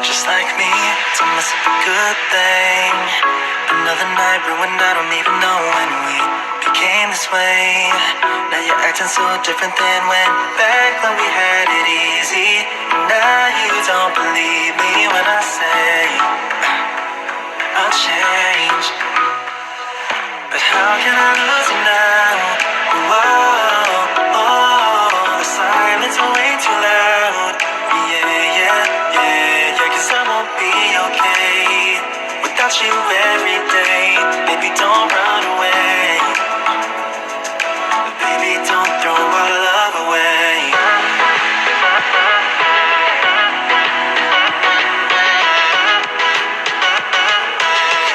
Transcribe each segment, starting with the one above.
Just like me, it's a must be a good thing. Another night ruined, I don't even know when we became this way. Now you're acting so different than back when we had it easy. Now you don't believe me when I say I'll change. But how can I lose you now? Whoa, the silence is way too loud. Yeah, 'cause I won't be okay without you every day. Baby, don't run away. Baby, don't throw our love away.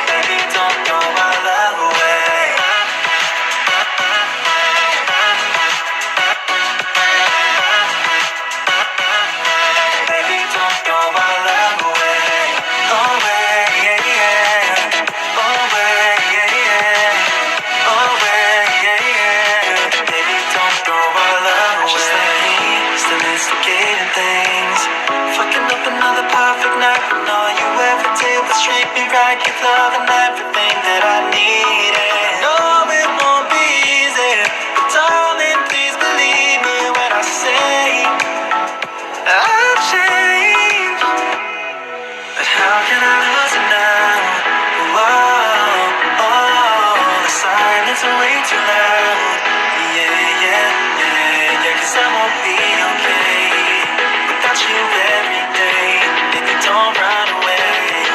Baby, don't throw our love away. Baby, don't throw our love away. Away, away, away. Baby, don't throw our love away. Just like me, still instigating things. Fucking up another perfect night when all you ever did was treat me right. Give love and everything that I needed. No, it won't be easy, but darling, please believe me when I say I'll change. But how can I lose it now? The silence is way too loud. Yeah, 'cause I won't be okay without you every day. Baby, don't run away.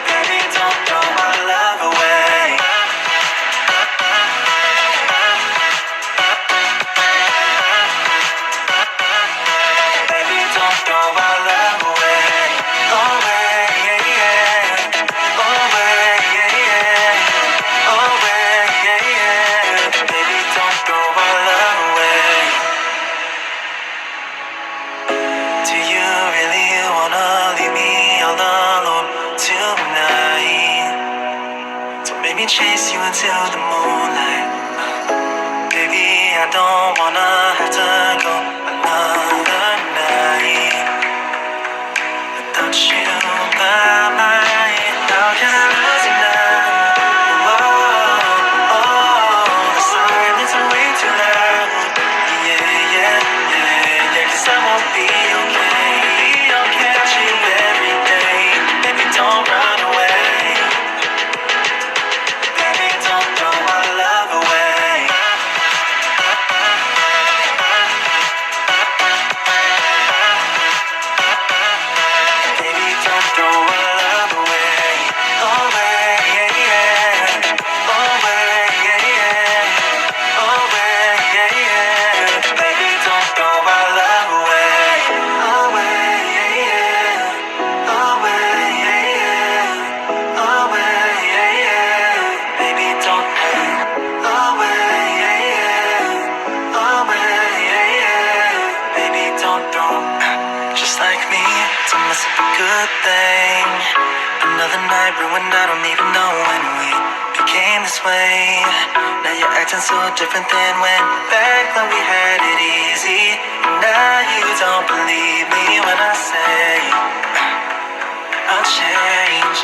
Baby, don't throw my love away. Baby, don't throw my love away. Away, away. Baby, don't throw my love away. Do you really wanna leave me all alone tonight? Don't make me chase you into the moonlight. Baby, I don't wanna have to go another night without you by my side. How can I lose you now? The silence is way too loud. Yeah, 'cause I won't be okay without you every day. Baby, don't run away. Baby, don't throw our love away. Baby, don't throw our love away. Away, away. Baby, don't throw our love away. Away, away. Baby, don't Baby, don't throw. Just like me, it's a must be a good thing. Another night ruined, I don't even know when we became this way. Now you're acting so different than back when we had it easy. Now you don't believe me when I say I'll change.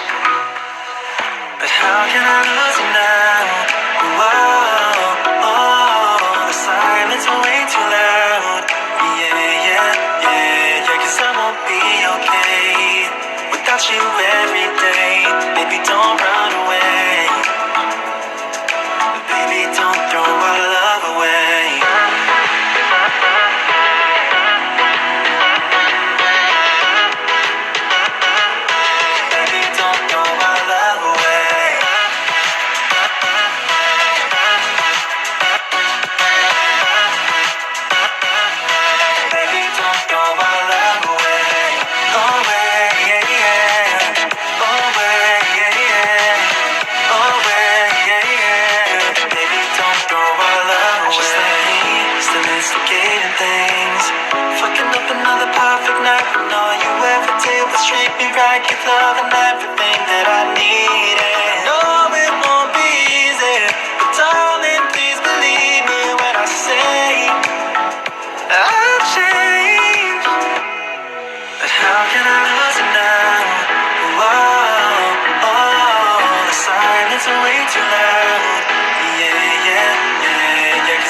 But how can I lose you now? The silence is way too loud. Yeah, 'cause I won't be okay without you every day. Baby, don't run away. Baby, don't throw our love away. Baby, don't throw our love away.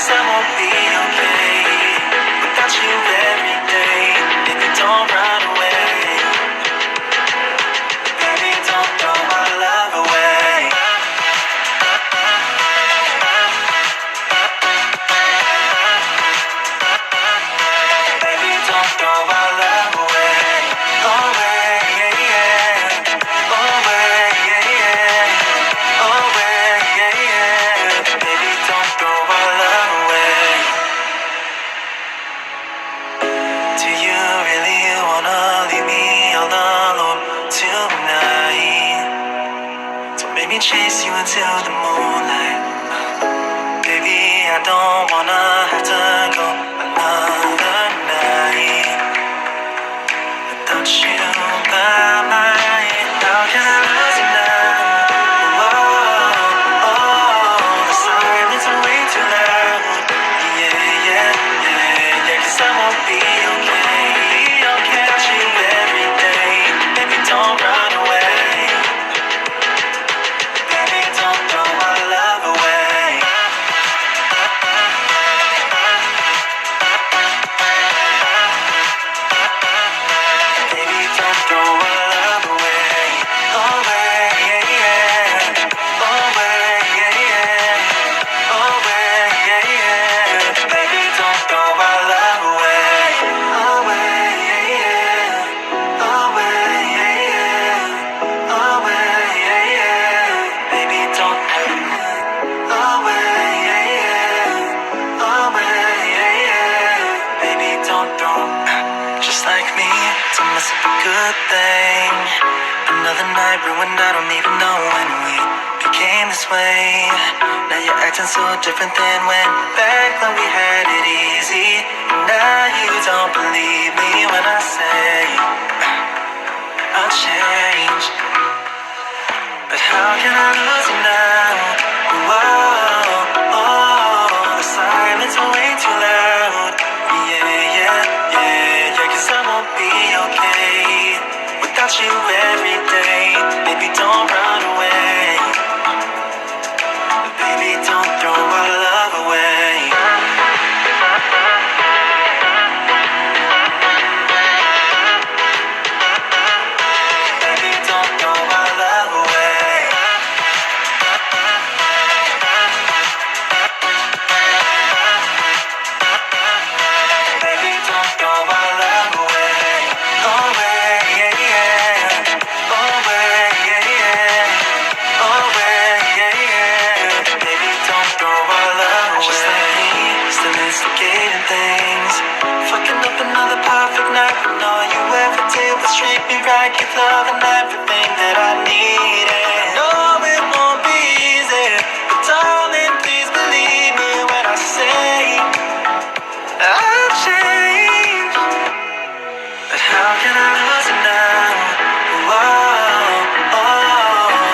guess I won't be okay without you every day. Baby, don't run away. Baby, don't throw my love away. Baby, don't throw our love away. Away, yeah, yeah. Away, yeah, yeah. Away, yeah, yeah. Baby, don't throw our love away. Do you really wanna leave me all alone tonight? So make me chase you into the moonlight. Baby, I don't wanna have to go another night without you by my side. How can I lose you now? Oh, the silence is way too loud. Yeah, yeah, yeah, yeah. 'Cause I won't be okay without you every day. Baby, don't run away. Baby, don't throw my love away. Baby, don't throw our love away. Away, yeah, yeah. Away, yeah, yeah. Away, yeah, yeah. Baby, don't throw our love away. Away, yeah, yeah. Away, yeah, yeah. Away, yeah, yeah. Baby, don't away, yeah, yeah. Away, yeah, yeah. Baby, don't throw. Just like me, to mess up a good thing. Another night ruined, I don't even know when we became this way. Now you're acting so different than back when we had it easy. And now you don't believe me when I say I'll change. But how can I lose you now? The silence is way too loud. Yeah, yeah, yeah, yeah. 'Cause I won't be okay without you every day. Baby, don't run away. Baby, don't throw our love away. Baby, don't throw our love away. Baby, don't throw our love away. Away, yeah, yeah. Away, yeah, yeah. Away, yeah, yeah. Baby, don't throw our love away. Just like me, still instigating things. Fucking up another perfect night when all you ever did was treat me right. Give love and everything that I needed. No, it won't be easy, but darling, please believe me when I say I'll change. But how can I lose it now?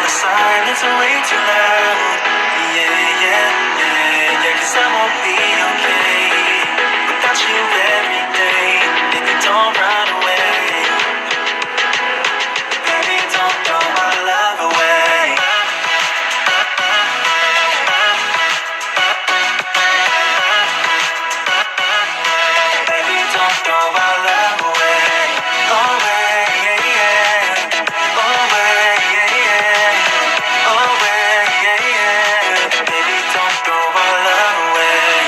The silence is way too loud. Yeah, yeah, yeah, yeah. 'Cause I won't be okay without you every day. Baby, don't run away. Baby, don't throw my love away. Baby, don't throw our love away. Away, yeah, yeah. Away, yeah, yeah. Away, yeah, yeah. Baby, don't throw our love away.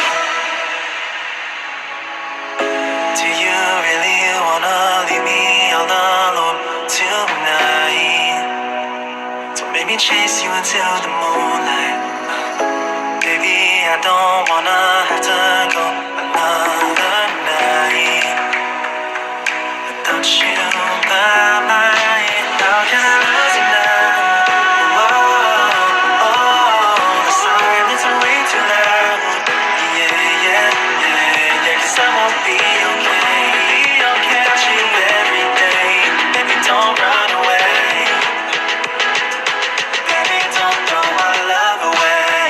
Do you really wanna leave me all alone tonight? So make me chase you into the moonlight. Baby, I don't wanna have to go another night without you by my side. How can I lose you now? The silence is way too loud. Yeah, yeah, yeah, yeah. 'Cause I won't be okay without you every day. Baby, don't run away. Baby, don't throw our love away.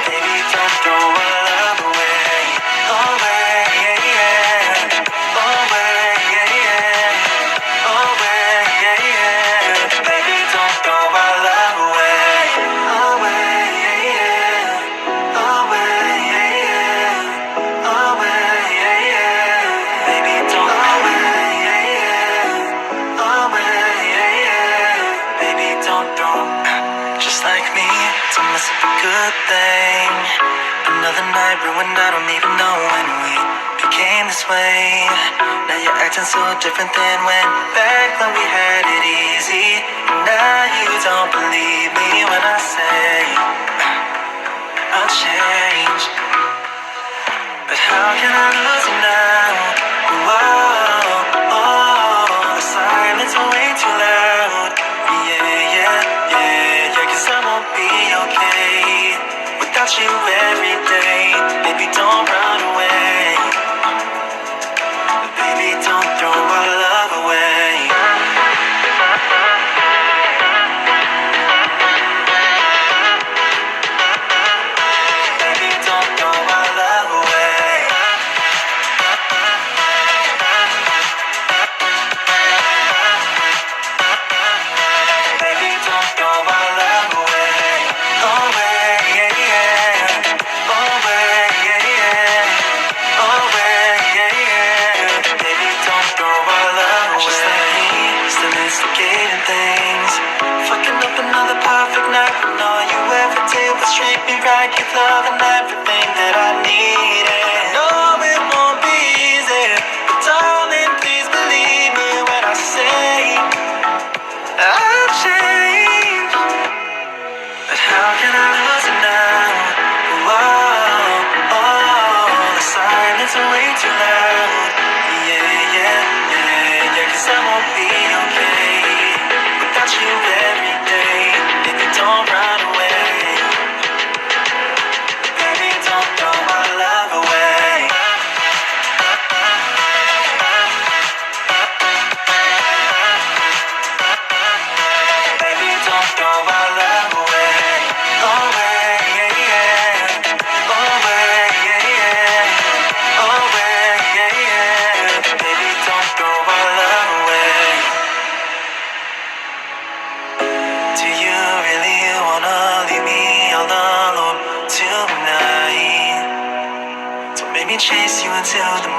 Baby, don't good thing. Another night ruined, I don't even know when we became this way. Now you're acting so different than back when we had it easy. And now you don't believe me when I say I'll change. But how can I lose you now? Whoa, oh, the silence is way too loud. Yeah, 'cause I won't be okay without you every day. Baby, don't run away. Baby, don't throw our love away. Baby, don't throw our love away. Baby, don't throw our love away. Away, away, away. Baby, don't throw our love away. Just like me, still instigating things. Fucking up another perfect night when all you ever did was treat me right. Give love and everything that I needed. No, it won't be easy, but darling, please believe me when I say I'll change. But how can I lose it now? Whoa, oh, the silence is way too loud. Yeah, 'cause I won't be okay without you every day. Baby, don't run away. Baby, don't throw my love away. Baby, don't throw my love away. Away, away. Baby, don't throw our love away. Do you really wanna leave me all alone tonight? Don't make me chase you until the